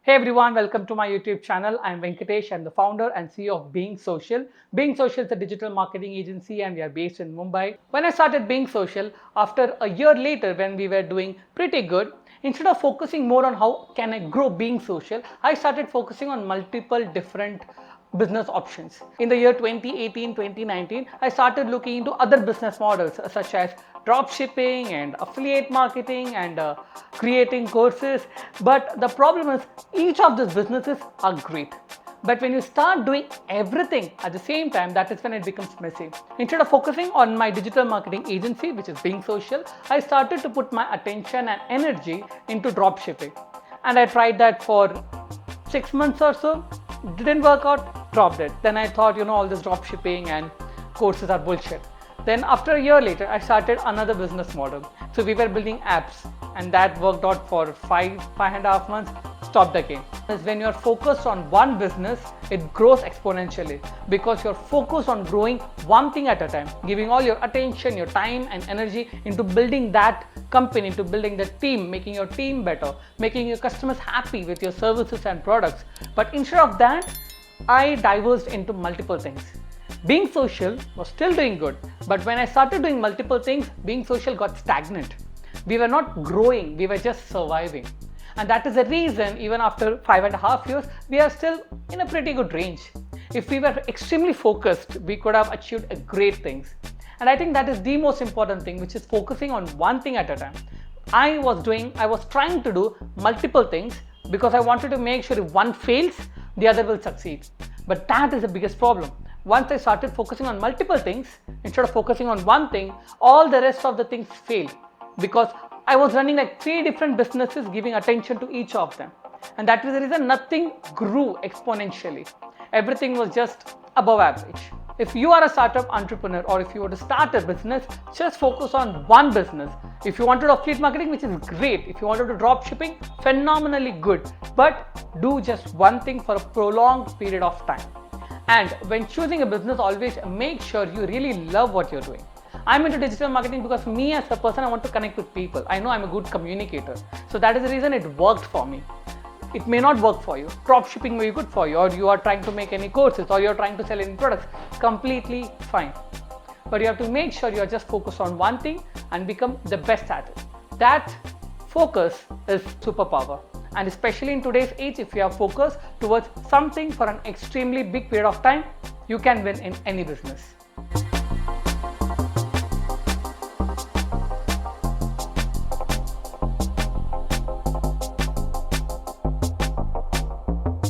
Hey everyone, welcome to my YouTube channel. I'm Venkatesh. I'm the founder and CEO of Being Social. Being Social is a digital marketing agency and we are based in Mumbai. When I started Being Social, after a year later when we were doing pretty good, instead of focusing more on how can I grow Being Social, I started focusing on multiple different business options. In the year 2018-2019, I started looking into other business models such as drop shipping and affiliate marketing and creating courses. But the problem is each of these businesses are great. But when you start doing everything at the same time, that is when it becomes messy. Instead of focusing on my digital marketing agency, which is Being Social, I started to put my attention and energy into drop shipping. And I tried that for 6 months or so. Didn't work out, dropped it. Then I thought, all this drop shipping and courses are bullshit. Then after a year later, I started another business model. So we were building apps and that worked out for 5.5 months, stopped again. When you're focused on one business, it grows exponentially because you're focused on growing one thing at a time, giving all your attention, your time and energy into building that company, into building the team, making your team better, making your customers happy with your services and products. But instead of that, I diverged into multiple things. Being Social was still doing good, but when I started doing multiple things, Being Social got stagnant. We were not growing, we were just surviving. And that is the reason even after 5.5 years, we are still in a pretty good range. If we were extremely focused, we could have achieved great things. And I think that is the most important thing, which is focusing on one thing at a time. I was trying to do multiple things because I wanted to make sure if one fails, the other will succeed. But that is the biggest problem. Once I started focusing on multiple things, instead of focusing on one thing, all the rest of the things failed because I was running like 3 different businesses, giving attention to each of them. And that is the reason nothing grew exponentially. Everything was just above average. If you are a startup entrepreneur or if you want to start a business, just focus on one business. If you want to do affiliate marketing, which is great. If you want to do drop shipping, phenomenally good. But do just one thing for a prolonged period of time. And when choosing a business, always make sure you really love what you're doing. I'm into digital marketing because me as a person, I want to connect with people. I know I'm a good communicator. So that is the reason it worked for me. It may not work for you. Drop shipping may be good for you, or you are trying to make any courses, or you're trying to sell any products. Completely fine. But you have to make sure you're just focused on one thing and become the best at it. That focus is superpower. And especially in today's age, if you are focused towards something for an extremely big period of time, you can win in any business.